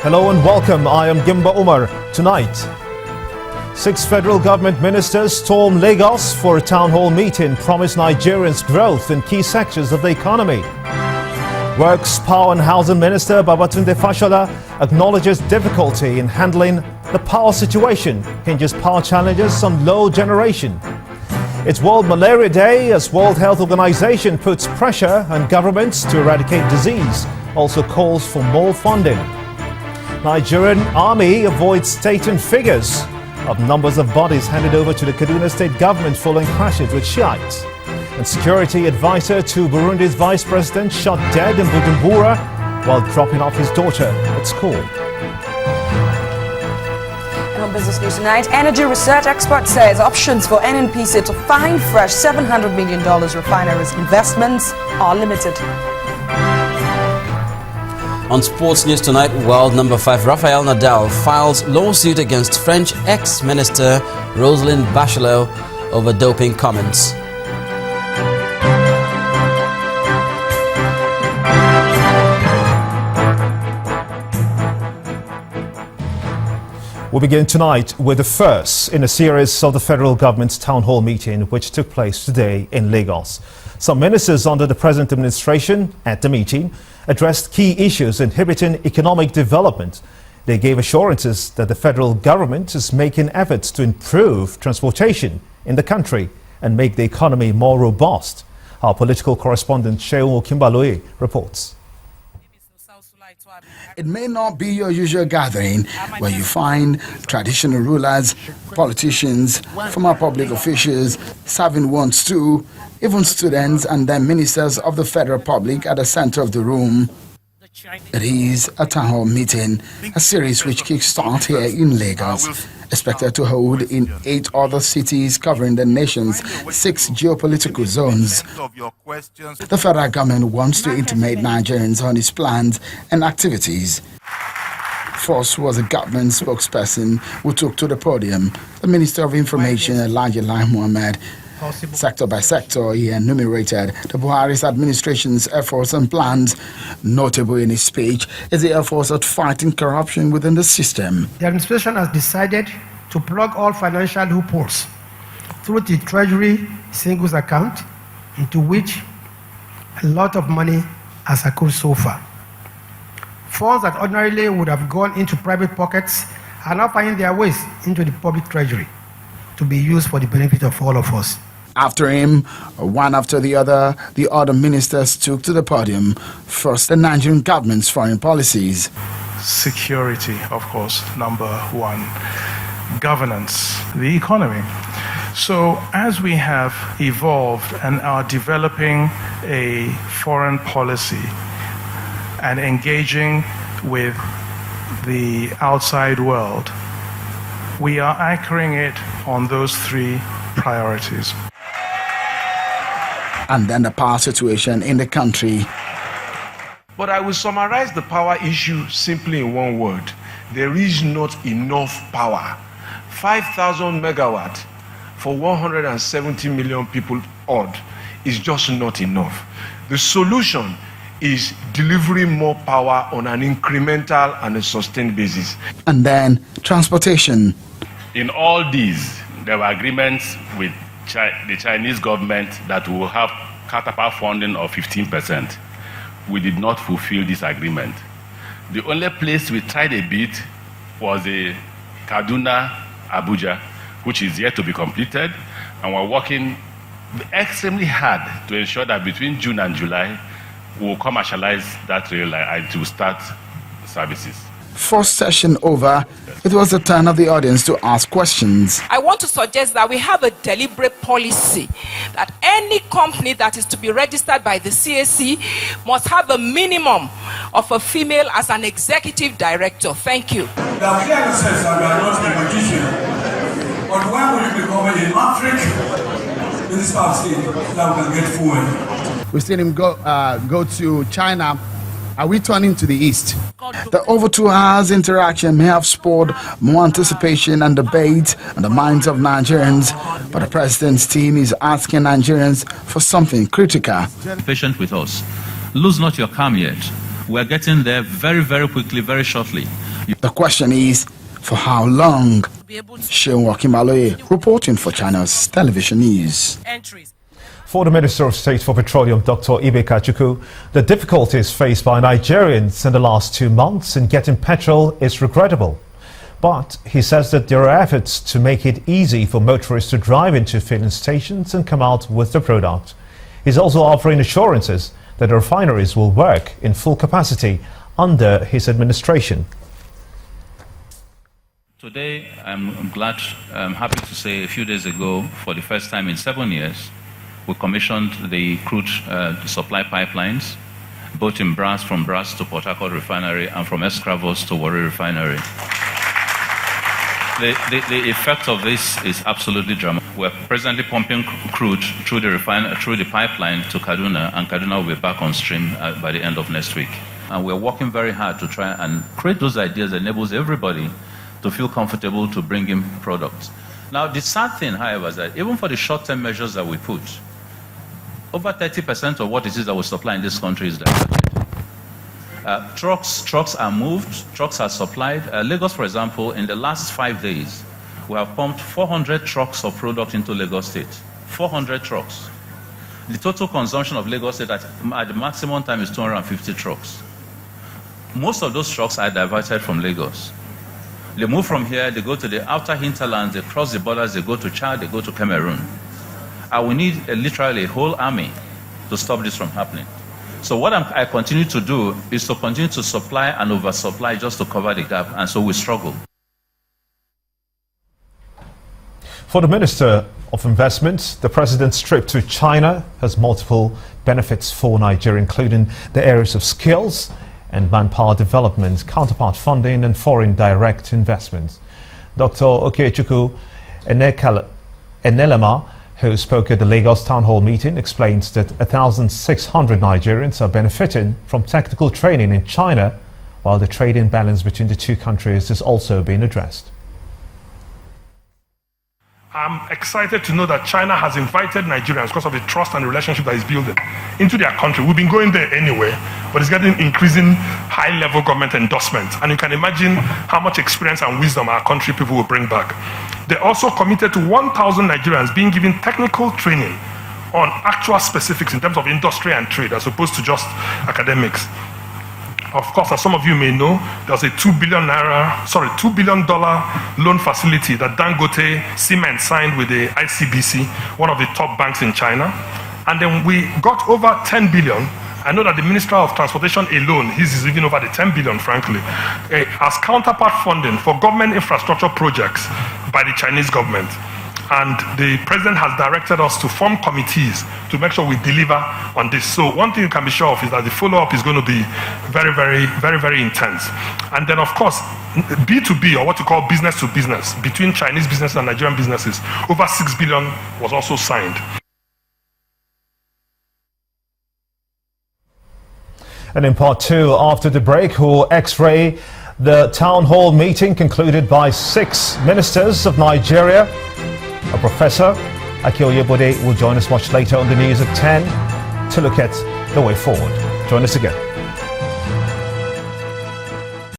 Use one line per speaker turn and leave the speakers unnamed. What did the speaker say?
Hello and welcome. I am Gimba Umar. Tonight, 6 federal government ministers storm Lagos for a town hall meeting, promise Nigerians growth in key sectors of the economy. Works, Power and Housing Minister Babatunde Fashola acknowledges difficulty in handling the power situation, hinges power challenges on low generation. It's World Malaria Day as World Health Organization puts pressure on governments to eradicate disease, also calls for more funding. Nigerian army avoids stating figures of numbers of bodies handed over to the Kaduna state government following clashes with Shiites. And security advisor to Burundi's vice president shot dead in Bujumbura while dropping off his daughter at school.
And on Business News tonight, energy research expert says options for NNPC to find fresh $700 million refineries investments are limited.
On sports news tonight, world number 5 Rafael Nadal files lawsuit against French ex-minister Roselyne Bachelot over doping comments.
We begin tonight with the first in a series of the federal government's town hall meeting, which took place today in Lagos. Some ministers under the present administration at the meeting addressed key issues inhibiting economic development. They gave assurances that the federal government is making efforts to improve transportation in the country and make the economy more robust. Our political correspondent Shehu Kimbalue reports.
It may not be your usual gathering where you find traditional rulers, politicians, former public officials, serving one stew, even students and then ministers of the federal public at the center of the room. It is a town hall meeting, a series which kickstarts here in Lagos, expected to hold in 8 other cities covering the nation's 6 geopolitical zones. The federal government wants to intimate Nigerians on its plans and activities. First was a government spokesperson who took to the podium, the Minister of Information, Elijah Lai Mohammed. Sector by sector, he enumerated the Buhari's administration's efforts and plans. Notable in his speech is the efforts at fighting corruption within the system.
The administration has decided to plug all financial loopholes through the Treasury singles account, into which a lot of money has accrued so far. Funds that ordinarily would have gone into private pockets are now finding their ways into the public treasury to be used for the benefit of all of us.
After him, one after the other ministers took to the podium. First, the Nigerian government's foreign policies.
Security, of course, number 1. Governance, the economy. So as we have evolved and are developing a foreign policy and engaging with the outside world, we are anchoring it on those 3 priorities.
And then the power situation in the country.
But I will summarize the power issue simply in one word. There is not enough power. 5,000 megawatts for 170 million people odd is just not enough. The solution is delivering more power on an incremental and a sustained basis.
And then transportation.
In all these, there were agreements with the Chinese government that will have counterpart funding of 15%. We did not fulfill this agreement. The only place we tried a bit was the Kaduna, Abuja, which is yet to be completed, and we're working extremely hard to ensure that between June and July, we'll commercialize that rail line and to start services.
First session over, it was the turn of the audience to ask questions.
I want to suggest that we have a deliberate policy that any company that is to be registered by the CAC must have a minimum of a female as an executive director. Thank you.
The clearly says that we are not a magician, but when will you become a matrix in this part of state that we can get fuel?
We've seen him go to China. Are we turning to the east? The over 2 hours interaction may have spurred more anticipation and debate on the minds of Nigerians, but the president's team is asking Nigerians for something critical.
Patient with us. Lose not your calm yet. We're getting there very, very quickly, very shortly.
The question is, for how long? Seun Wakimaloye, reporting for China's Television News.
For the Minister of State for Petroleum, Dr. Ibeka Chukwu, the difficulties faced by Nigerians in the last 2 months in getting petrol is regrettable. But he says that there are efforts to make it easy for motorists to drive into filling stations and come out with the product. He's also offering assurances that the refineries will work in full capacity under his administration.
Today, I'm happy to say a few days ago, for the first time in 7 years, we commissioned the crude supply pipelines, both from Brass to Port Harcourt Refinery and from Escravos to Warri Refinery. The effect of this is absolutely dramatic. We're presently pumping crude through the pipeline to Kaduna, and Kaduna will be back on stream by the end of next week. And we're working very hard to try and create those ideas that enables everybody to feel comfortable to bring in products. Now, the sad thing, however, is that even for the short-term measures that we put, over 30% of what it is that we supply in this country is diverted. Trucks are moved, trucks are supplied. Lagos, for example, in the last 5 days, we have pumped 400 trucks of product into Lagos State. 400 trucks. The total consumption of Lagos State at the maximum time is 250 trucks. Most of those trucks are diverted from Lagos. They move from here, they go to the outer hinterlands, they cross the borders, they go to Chad, they go to Cameroon. And we need literally a whole army to stop this from happening. So what I continue to do is to continue to supply and oversupply just to cover the gap, and so we struggle.
For the Minister of Investment, the President's trip to China has multiple benefits for Nigeria, including the areas of skills and manpower development, counterpart funding and foreign direct investments. Dr. Okechukwu Enelema, who spoke at the Lagos Townhall meeting, explains that 1,600 Nigerians are benefiting from technical training in China, while the trade imbalance between the two countries is also being addressed.
I'm excited to know that China has invited Nigerians, because of the trust and relationship that is building, into their country. We've been going there anyway, but it's getting increasing high-level government endorsement. And you can imagine how much experience and wisdom our country people will bring back. They're also committed to 1,000 Nigerians being given technical training on actual specifics in terms of industry and trade, as opposed to just academics. Of course, as some of you may know, there's a $2 billion loan facility that Dangote Cement signed with the ICBC, one of the top banks in China. And then we got over 10 billion. I know that the Minister of Transportation alone, his is even over the 10 billion, frankly, as counterpart funding for government infrastructure projects by the Chinese government. And the President has directed us to form committees to make sure we deliver on this. So one thing you can be sure of is that the follow-up is going to be very, very, very, very intense. And then, of course, B2B, or what you call business to business, between Chinese businesses and Nigerian businesses, over 6 billion was also signed.
And in part two, after the break, we'll X-ray the town hall meeting concluded by 6 ministers of Nigeria. A Professor Aki Oyebode will join us much later on the news at 10 to look at the way forward. Join us again.